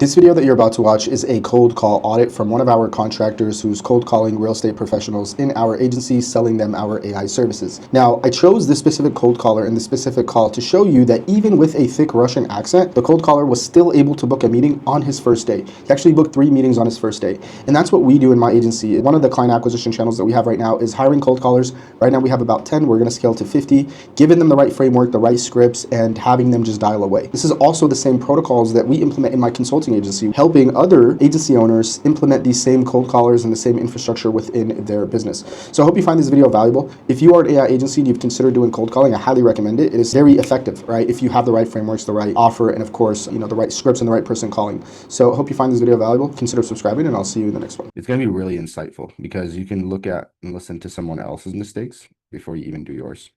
This video that you're about to watch is a cold call audit from one of our contractors who's cold calling real estate professionals in our agency, selling them our AI services. Now, I chose this specific cold caller in this specific call to show you that even with a thick Russian accent, the cold caller was still able to book a meeting on his first day. He actually booked 3 meetings on his first day. And that's what we do in my agency. One of the client acquisition channels that we have right now is hiring cold callers. Right now we have about 10. We're going to scale to 50, giving them the right framework, the right scripts, and having them just dial away. This is also the same protocols that we implement in my consulting agency, helping other agency owners implement these same cold callers and the same infrastructure within their business. So I hope you find this video valuable. If you are an AI agency and you've considered doing cold calling, I highly recommend it. It is very effective, right? If you have the right frameworks, the right offer, and of course, the right scripts and the right person calling. So I hope you find this video valuable. Consider subscribing, and I'll see you in the next one. It's going to be really insightful because you can look at and listen to someone else's mistakes before you even do yours.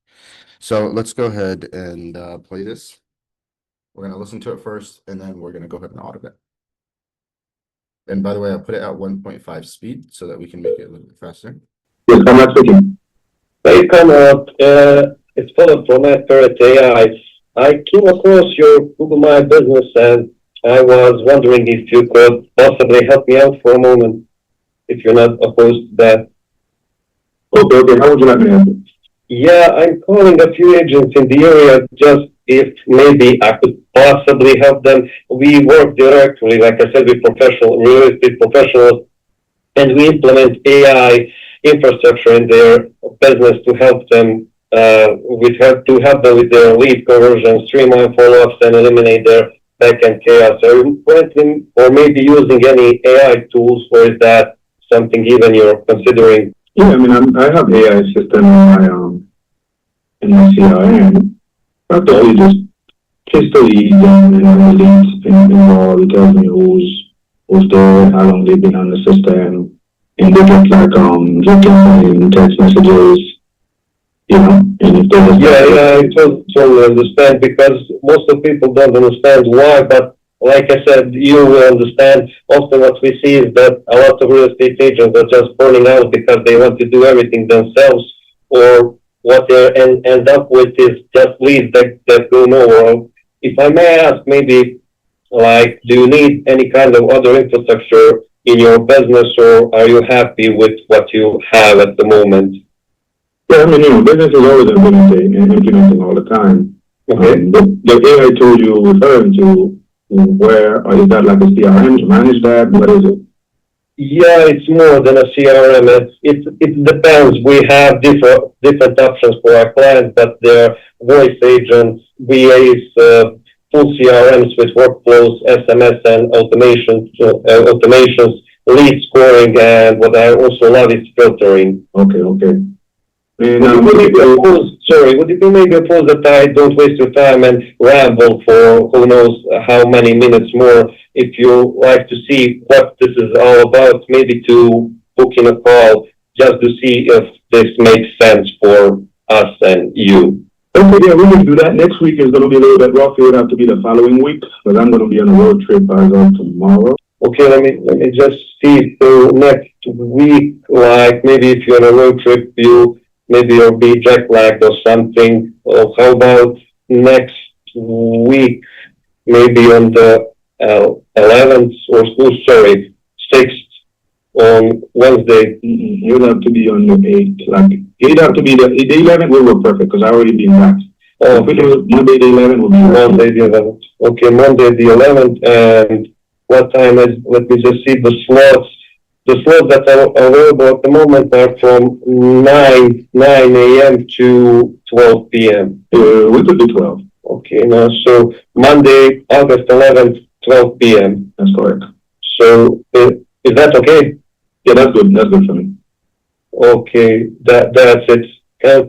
So let's go ahead and play this. We're going to listen to it first, and then we're going to go ahead and audit it. And by the way, I put it at 1.5 speed so that we can make it a little bit faster. Yes, I'm not speaking. Hey, Conrad, it's Philip from MadParrotAI. I came across your Google My Business, and I was wondering if you could possibly help me out for a moment, if you're not opposed to that. Okay, how would you like me to help you? Yeah, I'm calling a few agents in the area just if maybe I could possibly help them. We work directly, like I said, with real estate professionals, and we implement AI infrastructure in their business to help them with their lead conversion, streamline follow-ups, and eliminate their backend chaos. Are you currently or maybe using any AI tools, or is that something even you're considering? Yeah, I mean, I have AI system in my CRM. Practically just the leads and the leads involved. It tells me who's there, how long they've been on the system, and they get like text messages, and if there's I totally understand, because most of people don't understand why, but like I said, you will understand. Often what we see is that a lot of real estate agents are just burning out because they want to do everything themselves, or what they end up with is just leads that go nowhere. If I may ask, maybe, do you need any kind of other infrastructure in your business, or are you happy with what you have at the moment? Yeah, I mean, business is always implementing all the time. Okay. The AI tool you're referring to, where is that like a CRM to manage that? What is it? Yeah, it's more than a CRM. It depends. We have different options for our clients, but they're voice agents, VAs, full CRMs with workflows, SMS and automations, lead scoring, and what I also love is filtering. Okay. And, would you be maybe opposed that I don't waste your time and ramble for who knows how many minutes more? If you like to see what this is all about, maybe to book in a call just to see if this makes sense for us and you. Okay, yeah, we can do that. Next week is going to be a little bit rough. It would have to be the following week, because I'm going to be on a road trip as of tomorrow. Okay, let me just see. So next week, like maybe if you're on a road trip, you'll be jet lagged or something. Or how about next week, maybe on the 11th or 6th on Wednesday? You'd have to be on the 8th. It'd have to be the 11th will work perfect, because I already been back. Oh, if we do Monday the 11th will be Monday the 11th. Okay, Monday the 11th. And what time is? Let me just see the slots. The slots that are available at the moment are from 9 a.m. to 12 p.m. We could do 12. Okay, now so Monday, August 11th, 12 p.m. That's correct. So is that okay? Yeah, that's good. That's good for me. Okay, that's it.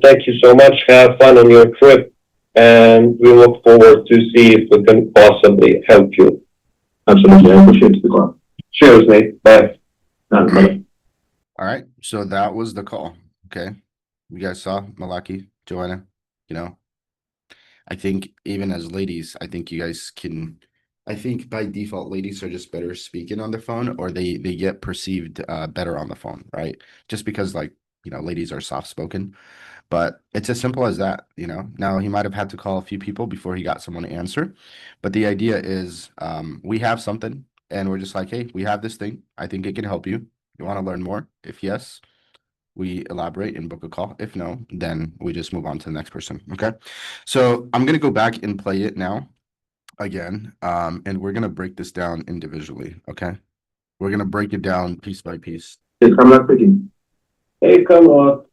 Thank you so much. Have fun on your trip, and we look forward to see if we can possibly help you. Absolutely, I appreciate the call. Cheers, mate. Bye. All right, so that was the call. Okay, you guys saw Malaki, Joanna. I think even as ladies, I think you guys can. I think by default, ladies are just better speaking on the phone, or they get perceived better on the phone, right? Just because ladies are soft spoken. But it's as simple as that. Now he might have had to call a few people before he got someone to answer, but the idea is we have something and we're just like, hey, we have this thing. I think it can help you. You want to learn more? If yes, we elaborate and book a call. If no, then we just move on to the next person. Okay. So I'm gonna go back and play it now again. And we're gonna break this down individually. Okay. We're gonna break it down piece by piece. Yes, Kamala speaking. Hey, Conrad,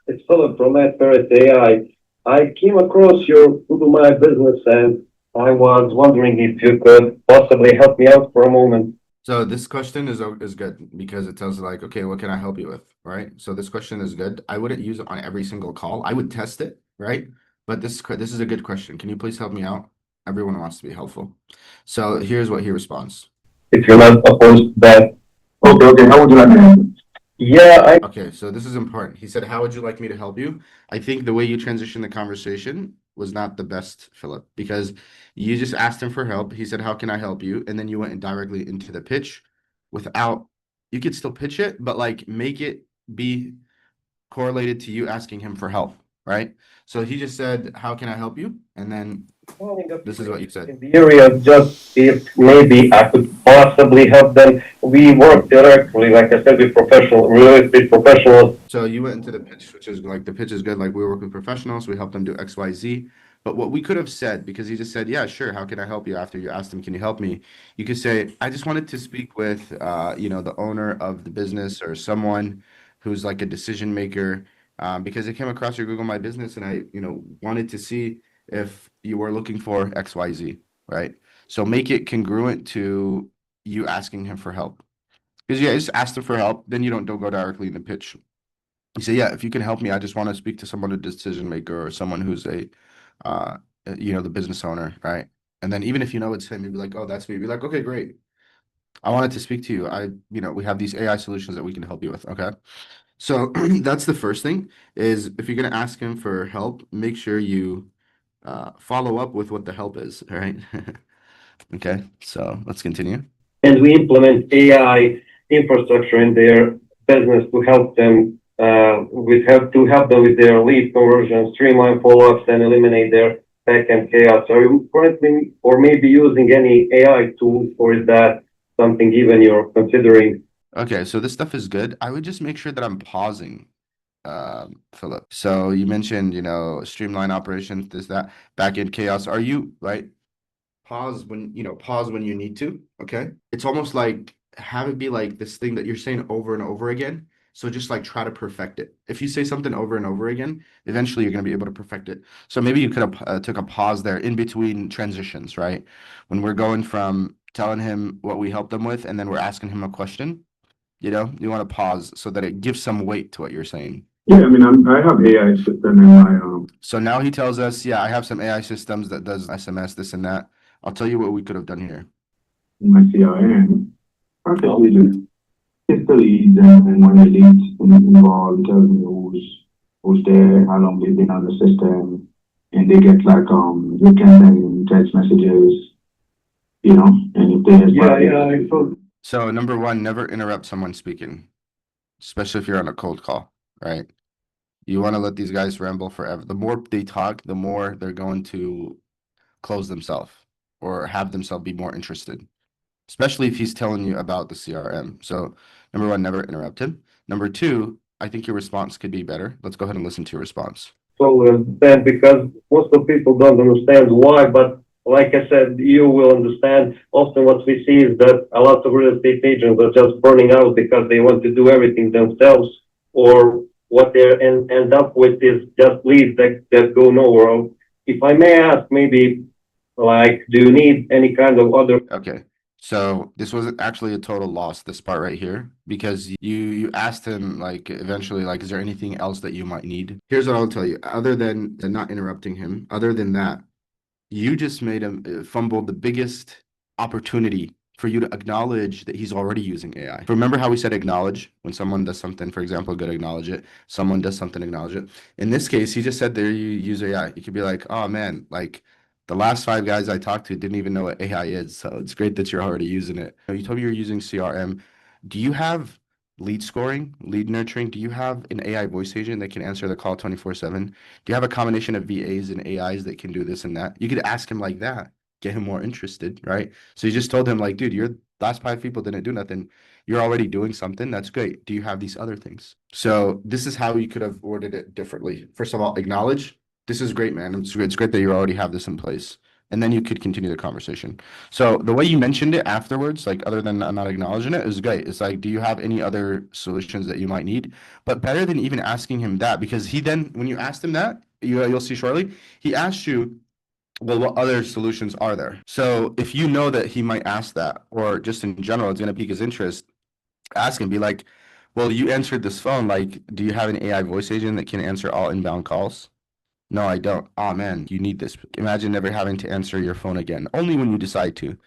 it's Philip from MadParrotAI. I came across your Google My Business and I was wondering if you could possibly help me out for a moment. So this question is good because it tells you like, okay, what can I help you with, right? So this question is good. I wouldn't use it on every single call. I would test it, right? But this is a good question. Can you please help me out? Everyone wants to be helpful. So here's what he responds. If you're not opposed to that. Okay, how would you like me to answer? Yeah, Okay, so this is important. He said, how would you like me to help you? I think the way you transitioned the conversation was not the best, Philip, because you just asked him for help. He said, how can I help you? And then you went directly into the pitch without, you could still pitch it, but like make it be correlated to you asking him for help, right? So he just said, how can I help you? And then this is what you said. in the area, just if maybe I could possibly help them. We work directly, like I said, with real estate professionals. So you went into the pitch, which is like the pitch is good. Like we work with professionals, we help them do X, Y, Z. But what we could have said, because he just said, yeah, sure, how can I help you? After you asked him, can you help me? You could say, I just wanted to speak with, the owner of the business or someone who's like a decision maker, because it came across your Google My Business and I, wanted to see if you were looking for X, Y, Z, right? So make it congruent to you asking him for help. Because yeah, just ask them for help, then you don't go directly in the pitch. You say, yeah, if you can help me, I just want to speak to someone, a decision maker, or someone who's the business owner, right? And then even if you know it's him, you'd be like, oh, that's me. Be like, okay, great. I wanted to speak to you. We have these AI solutions that we can help you with. Okay. So that's the first thing is if you're going to ask him for help, make sure you follow up with what the help is. All right. Okay. So let's continue. And we implement AI infrastructure in their business to help them with their lead conversion, streamline follow-ups, and eliminate their backend chaos. Are you currently or maybe using any AI tools, or is that something even you're considering? Okay, so this stuff is good. I would just make sure that I'm pausing, Philip. So you mentioned, streamline operations, this, that, backend chaos. Are you right? Pause when you need to. Okay. It's almost like have it be like this thing that you're saying over and over again. So just like try to perfect it. If you say something over and over again, eventually you're going to be able to perfect it. So maybe you could have took a pause there in between transitions, right? When we're going from telling him what we helped them with and then we're asking him a question, you want to pause so that it gives some weight to what you're saying. Yeah, I mean, I have AI system in my So now he tells us, yeah, I have some AI systems that does SMS, this and that. I'll tell you what we could have done here. in my CRM. Practically just hit the leads and when the leads involved, it tells me who's there, how long they've been on the system, and they get like you can send text messages, and if they I thought. So number one, never interrupt someone speaking, especially if you're on a cold call, right? You want to let these guys ramble forever. The more they talk, the more they're going to close themselves or have themselves be more interested, especially if he's telling you about the CRM. So number one, never interrupt him. Number two, I think your response could be better. Let's go ahead and listen to your response. Totally understand because most of people don't understand why, but like I said, you will understand. Often what we see is that a lot of real estate agents are just burning out because they want to do everything themselves, or what they end up with is just leads that go nowhere. If I may ask, maybe like, do you need any kind of other? Okay. So this was actually a total loss, this part right here, because you asked him like eventually, like, is there anything else that you might need? Here's what I'll tell you, other than not interrupting him, other than that, you just made him fumble the biggest opportunity for you to acknowledge that he's already using AI. Remember how we said acknowledge when someone does something, for example, good, acknowledge it. Someone does something, acknowledge it. In this case, he just said there you use AI. You could be like, oh man, like the last 5 guys I talked to didn't even know what AI is. So it's great that you're already using it. You told me you're using CRM. Do you have lead scoring, lead nurturing? Do you have an AI voice agent that can answer the call 24/7? Do you have a combination of VAs and AIs that can do this and that? You could ask him like that, get him more interested, right? So you just told him like, dude, you're last 5 people didn't do nothing. You're already doing something. That's great. Do you have these other things? So this is how you could have worded it differently. First of all, acknowledge. This is great, man. It's great that you already have this in place. And then you could continue the conversation. So the way you mentioned it afterwards, like other than not acknowledging it, is great. It's like, do you have any other solutions that you might need? But better than even asking him that, because he then, when you asked him that, you'll see shortly, he asked you, well, what other solutions are there? So if you know that he might ask that, or just in general, it's going to pique his interest, ask him, be like, well, you answered this phone. Like, do you have an AI voice agent that can answer all inbound calls? No, I don't. Oh man, you need this. Imagine never having to answer your phone again, only when you decide to,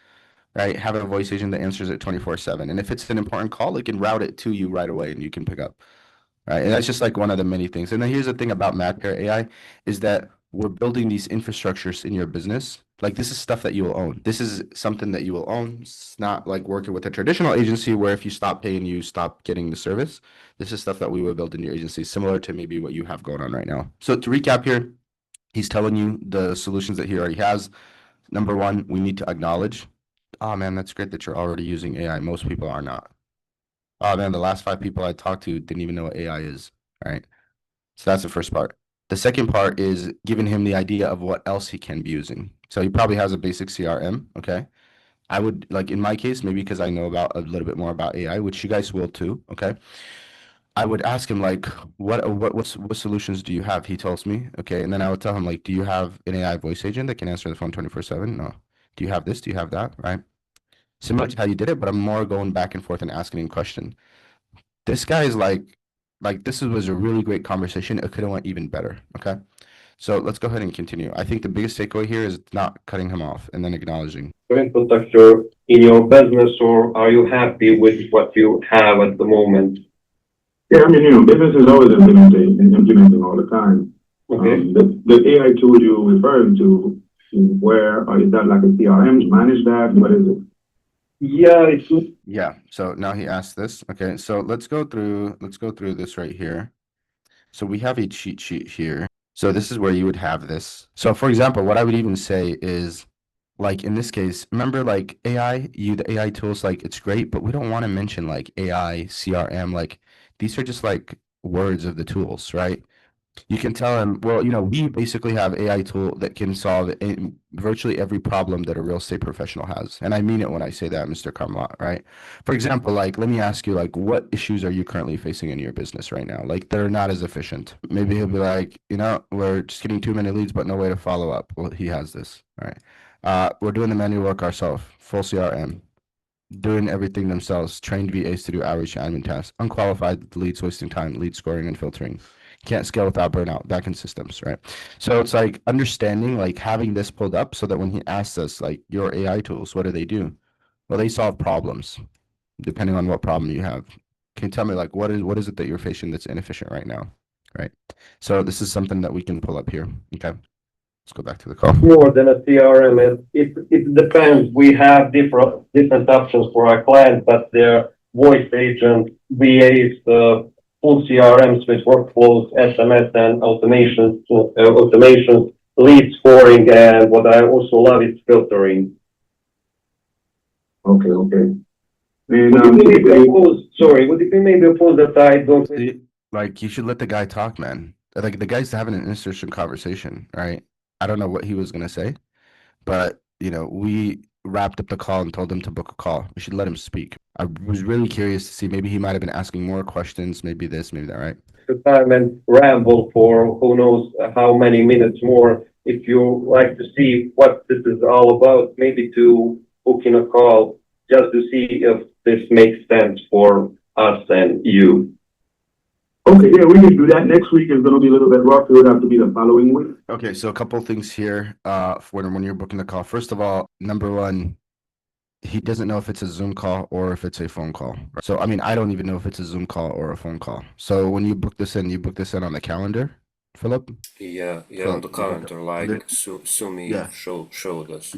right? Have a voice agent that answers it 24/7. And if it's an important call, it can route it to you right away and you can pick up. Right. And that's just like one of the many things. And then here's the thing about MadParrotAI is that we're building these infrastructures in your business. Like this is stuff that you will own. This is something that you will own. It's not like working with a traditional agency where if you stop paying, you stop getting the service. This is stuff that we will build in your agency, similar to maybe what you have going on right now. So to recap here, he's telling you the solutions that he already has. Number one, we need to acknowledge. Oh man, that's great that you're already using AI. Most people are not. Oh man, the last 5 people I talked to didn't even know what AI is. All right. So that's the first part. The second part is giving him the idea of what else he can be using. So he probably has a basic CRM. Okay. I would like in my case, maybe because I know about a little bit more about AI, which you guys will too. Okay. I would ask him like, what solutions do you have? He tells me. Okay. And then I would tell him like, do you have an AI voice agent that can answer the phone 24/7? No. Do you have this? Do you have that? Right. Similar to how you did it, but I'm more going back and forth and asking him question. This guy is like this was a really great conversation. It could have went even better. Okay. So let's go ahead and continue. I think the biggest takeaway here is not cutting him off and then acknowledging. Current contractor in your business, or are you happy with what you have at the moment? Yeah, I mean, business is always implementing all the time. Okay. The AI tool you're referring to, where is that like a CRM to manage that? What is it? Yeah, it's Yeah. So now he asked this. Okay. So let's go through this right here. So we have a cheat sheet here. So this is where you would have this. So for example, what I would even say is like in this case, remember like AI, the AI tools, like it's great, but we don't want to mention like AI, CRM, like these are just like words of the tools, right? You can tell him, well, we basically have AI tool that can solve virtually every problem that a real estate professional has. And I mean it when I say that, Mr. Kamlat, right? For example, like, let me ask you, like, what issues are you currently facing in your business right now? Like, they're not as efficient. Maybe he'll be like, we're just getting too many leads, but no way to follow up. Well, he has this, right? We're doing the manual work ourselves, full CRM, doing everything themselves, trained VAs to do outreach admin tasks, unqualified leads, wasting time, lead scoring and filtering. Can't scale without burnout, backend systems, right? So it's like understanding, like having this pulled up so that when he asks us, like, your AI tools, what do they do? Well, they solve problems depending on what problem you have. Can you tell me, like, what is it that you're facing that's inefficient right now, right? So this is something that we can pull up here. Okay, let's go back to the call. more than a CRM. And it depends. We have different options for our clients, but they're voice agents, VAs, full CRMs with workflows, SMS and automation, lead scoring, and what I also love is filtering. Okay. And, would it be maybe opposed that I don't? See, like, you should let the guy talk, man. Like, the guy's having an interesting conversation, right? I don't know what he was gonna say, but we wrapped up the call and told him to book a call. We should let him speak. I was really curious to see, maybe he might have been asking more questions, maybe this, maybe that, right? The time and ramble for who knows how many minutes more. If you like to see what this is all about, maybe to book in a call just to see if this makes sense for us and you. Okay, yeah, we can do that. Next week is going to be a little bit rough. It would have to be the following week. Okay, so a couple of things here when you're booking the call. First of all, number one, he doesn't know if it's a Zoom call or if it's a phone call. So, I mean, I don't even know if it's a Zoom call or a phone call. So when you book this in on the calendar, Philip? Yeah, Philip, on the calendar, like there- Sumi Yeah. showed us.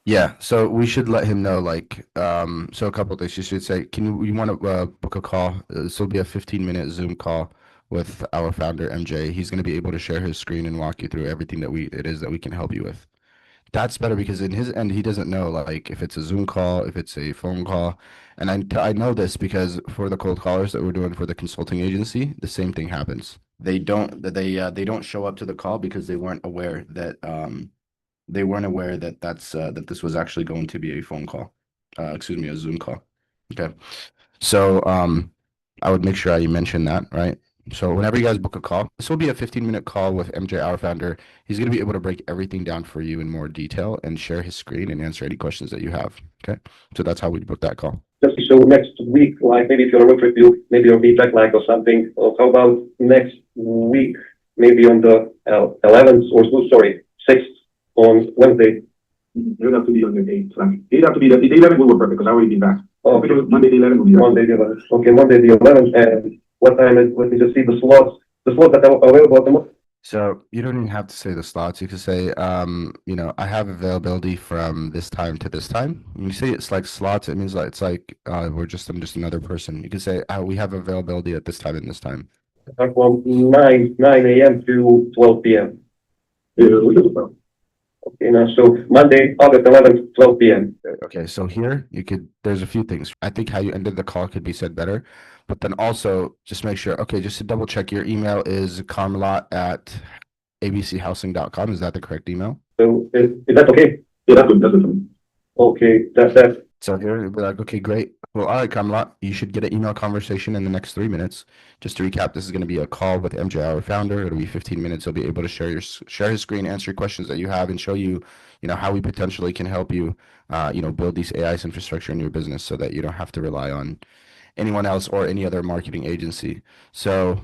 Yeah, so we should let him know, like, so a couple of things. You should say, you want to book a call? This will be a 15-minute Zoom call with our founder, MJ. He's going to be able to share his screen and walk you through everything that it is that we can help you with. That's better because in his end, he doesn't know like if it's a Zoom call, if it's a phone call. And I know this because for the cold callers that we're doing for the consulting agency, the same thing happens. They don't show up to the call because they weren't aware that that this was actually going to be a phone call. Excuse me, a Zoom call. Okay. So I would make sure I mention that, right? So whenever you guys book a call, this will be a 15-minute call with MJ, our founder. He's going to be able to break everything down for you in more detail and share his screen and answer any questions that you have. Okay. So that's how we book that call. So next week, like maybe if you're on a road trip, maybe your feedback like or something. Or how about next week, maybe on the 11th or so, sorry, 6th on Wednesday? It would have to be on the 8th. Like, it have to be the 11th will work perfect because I already been back. Oh, If it was Monday the 11th will be Monday the 11th. Okay, Monday the 11th. And what time is, let me just see the slots that are available at the moment. So you don't even have to say the slots. You can say, I have availability from this time to this time. When you say it's like slots, it means like it's like I'm just another person. You can say we have availability at this time and this time. From 9 a.m. to 12 p.m. Yeah, we can do that. Okay, now so Monday, August 11th, 12 p.m. Okay, so here there's a few things. I think how you ended the call could be said better, but then also just make sure, okay, just to double check, your email is carmelot@abchousing.com. Is that the correct email? So is that okay? Yeah, that's good. That's good for me. Okay, that's So here it'll be like, okay, great. Well, all right, Carmelot, you should get an email conversation in the next 3 minutes. Just to recap, this is going to be a call with MJ, our founder. It'll be 15 minutes. He'll be able to share his screen, answer your questions that you have, and show you, how we potentially can help you, build these AI's infrastructure in your business so that you don't have to rely on anyone else or any other marketing agency. So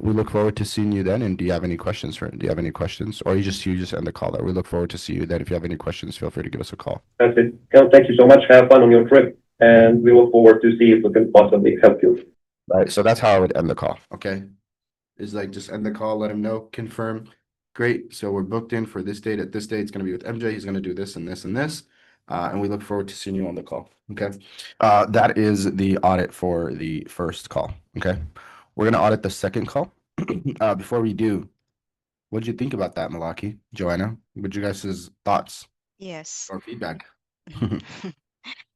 we look forward to seeing you then. And do you have any questions? Do you have any questions, or you just end the call? There. We look forward to see you then. If you have any questions, feel free to give us a call. That's it. Thank you so much. Have fun on your trip, and we look forward to see if we can possibly help you. Right. So that's how I would end the call. Okay. Is like just end the call, let him know, confirm. Great. So we're booked in for this date at this date. It's going to be with MJ. He's going to do this and this and this. And we look forward to seeing you on the call. Okay. That is the audit for the first call. Okay. We're going to audit the second call. Before we do, what did you think about that, Malaki? Joanna? What you guys' thoughts Yes. or feedback?